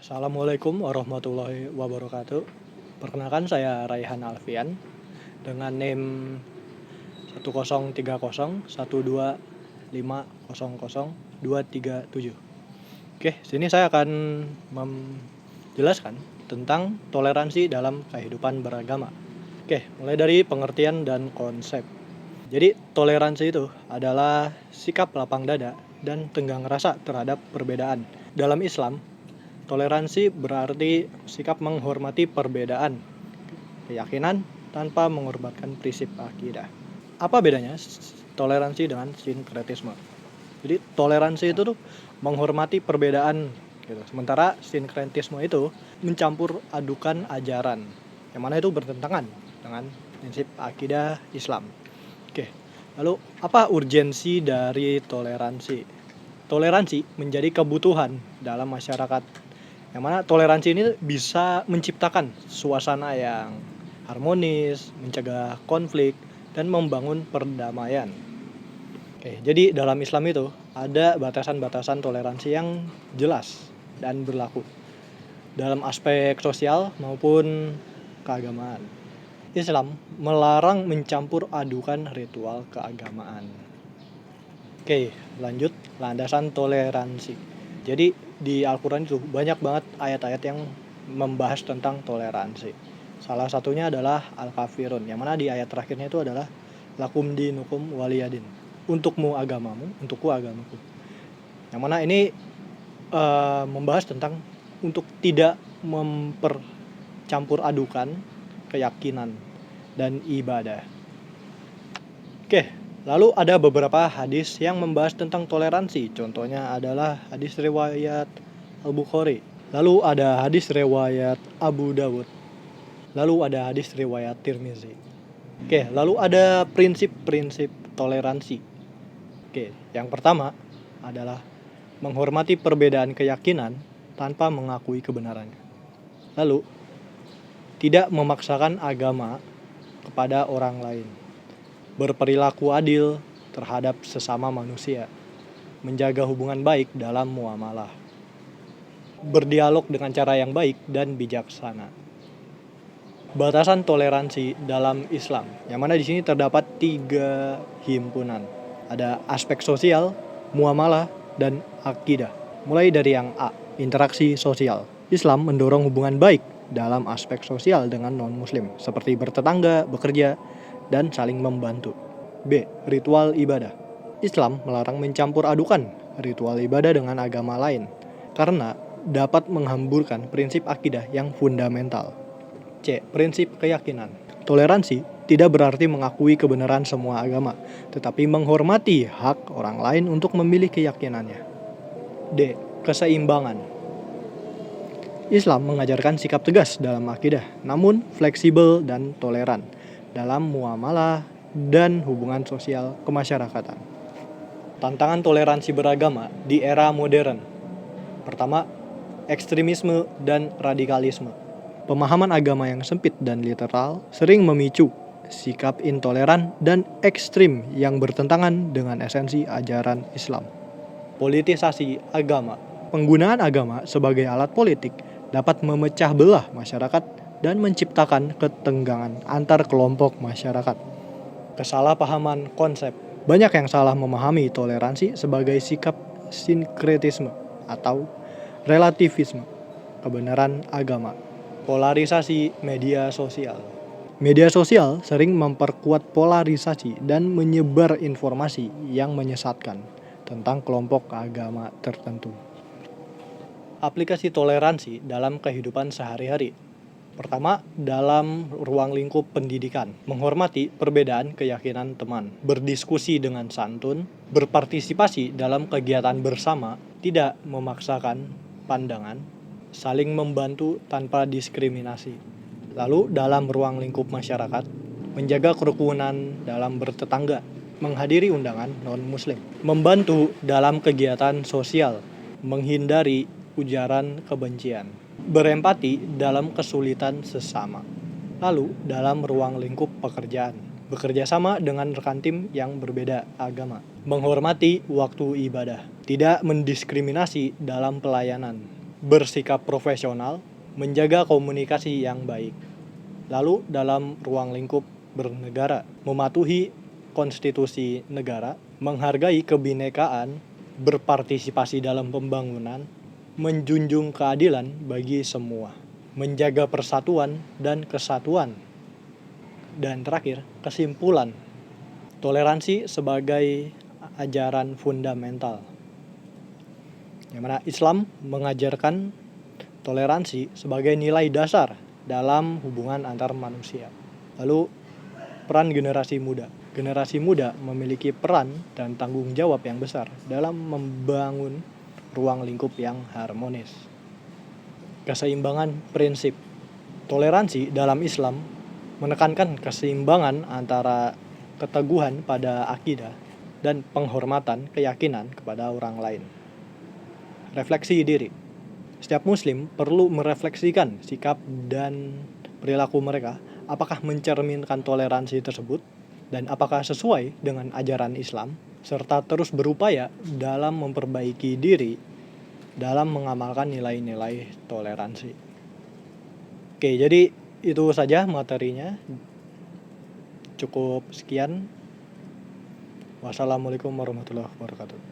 Assalamualaikum warahmatullahi wabarakatuh. Perkenalkan saya Raihan Alfian dengan NIM 103012500237. Oke, sini saya akan menjelaskan tentang toleransi dalam kehidupan beragama. Oke, mulai dari pengertian dan konsep. Jadi, toleransi itu adalah sikap lapang dada dan tenggang rasa terhadap perbedaan. Dalam Islam, toleransi berarti sikap menghormati perbedaan keyakinan tanpa mengorbankan prinsip akidah. Apa bedanya toleransi dengan sinkretisme? Jadi toleransi itu tuh menghormati perbedaan gitu. Sementara sinkretisme itu mencampur adukan ajaran yang mana itu bertentangan dengan prinsip akidah Islam. Oke. Lalu apa urgensi dari toleransi? Toleransi menjadi kebutuhan dalam masyarakat yang mana toleransi ini bisa menciptakan suasana yang harmonis, mencegah konflik, dan membangun perdamaian. Oke, jadi dalam Islam itu ada batasan-batasan toleransi yang jelas dan berlaku dalam aspek sosial maupun keagamaan. Islam melarang mencampur adukan ritual keagamaan. Oke, lanjut landasan toleransi. Jadi di Al-Quran itu banyak banget ayat-ayat yang membahas tentang toleransi. Salah satunya adalah Al-Kafirun, yang mana di ayat terakhirnya itu adalah lakum dinukum waliyadin. Untukmu agamamu, untukku agamaku. Yang mana ini membahas tentang untuk tidak mempercampur adukan keyakinan dan ibadah. Oke. Lalu ada beberapa hadis yang membahas tentang toleransi. Contohnya adalah hadis riwayat Al-Bukhari. Lalu ada hadis riwayat Abu Dawud. Lalu ada hadis riwayat Tirmizi. Oke, lalu ada prinsip-prinsip toleransi. Oke, yang pertama adalah menghormati perbedaan keyakinan tanpa mengakui kebenarannya. Lalu, tidak memaksakan agama kepada orang lain. Berperilaku adil terhadap sesama manusia, menjaga hubungan baik dalam muamalah, berdialog dengan cara yang baik dan bijaksana. Batasan toleransi dalam Islam, yang mana di sini terdapat 3 himpunan. Ada aspek sosial, muamalah, dan akidah. Mulai dari yang A, interaksi sosial. Islam mendorong hubungan baik dalam aspek sosial dengan non-muslim, seperti bertetangga, bekerja, dan saling membantu. B. Ritual ibadah. Islam melarang mencampur adukan ritual ibadah dengan agama lain karena dapat menghamburkan prinsip akidah yang fundamental. C. Prinsip keyakinan. Toleransi tidak berarti mengakui kebenaran semua agama, tetapi menghormati hak orang lain untuk memilih keyakinannya. D. Keseimbangan. Islam mengajarkan sikap tegas dalam akidah, namun fleksibel dan toleran dalam muamalah dan hubungan sosial kemasyarakatan. Tantangan toleransi beragama di era modern. Pertama, ekstremisme dan radikalisme. Pemahaman agama yang sempit dan literal sering memicu sikap intoleran dan ekstrim yang bertentangan dengan esensi ajaran Islam. Politisasi agama. Penggunaan agama sebagai alat politik dapat memecah belah masyarakat dan menciptakan ketenggangan antar kelompok masyarakat. Kesalahpahaman konsep. Banyak yang salah memahami toleransi sebagai sikap sinkretisme atau relativisme kebenaran agama. Polarisasi media sosial. Media sosial sering memperkuat polarisasi dan menyebar informasi yang menyesatkan tentang kelompok agama tertentu. Aplikasi toleransi dalam kehidupan sehari-hari. Pertama, dalam ruang lingkup pendidikan, menghormati perbedaan keyakinan teman, berdiskusi dengan santun, berpartisipasi dalam kegiatan bersama, tidak memaksakan pandangan, saling membantu tanpa diskriminasi. Lalu, dalam ruang lingkup masyarakat, menjaga kerukunan dalam bertetangga, menghadiri undangan non-muslim, membantu dalam kegiatan sosial, menghindari ujaran kebencian, berempati dalam kesulitan sesama. Lalu, dalam ruang lingkup pekerjaan, bekerja sama dengan rekan tim yang berbeda agama, menghormati waktu ibadah, tidak mendiskriminasi dalam pelayanan, bersikap profesional, menjaga komunikasi yang baik. Lalu dalam ruang lingkup bernegara, mematuhi konstitusi negara, menghargai kebinekaan, berpartisipasi dalam pembangunan, menjunjung keadilan bagi semua, menjaga persatuan dan kesatuan. Dan terakhir, kesimpulan, toleransi sebagai ajaran fundamental. Yang mana Islam mengajarkan toleransi sebagai nilai dasar dalam hubungan antar manusia. Lalu peran generasi muda. Generasi muda memiliki peran dan tanggung jawab yang besar dalam membangun ruang lingkup yang harmonis. Keseimbangan prinsip. Toleransi dalam Islam menekankan keseimbangan antara keteguhan pada akidah dan penghormatan keyakinan kepada orang lain. Refleksi diri. Setiap muslim perlu merefleksikan sikap dan perilaku mereka, apakah mencerminkan toleransi tersebut dan apakah sesuai dengan ajaran Islam, serta terus berupaya dalam memperbaiki diri dalam mengamalkan nilai-nilai toleransi. Oke, jadi itu saja materinya. Cukup sekian. Wassalamualaikum warahmatullahi wabarakatuh.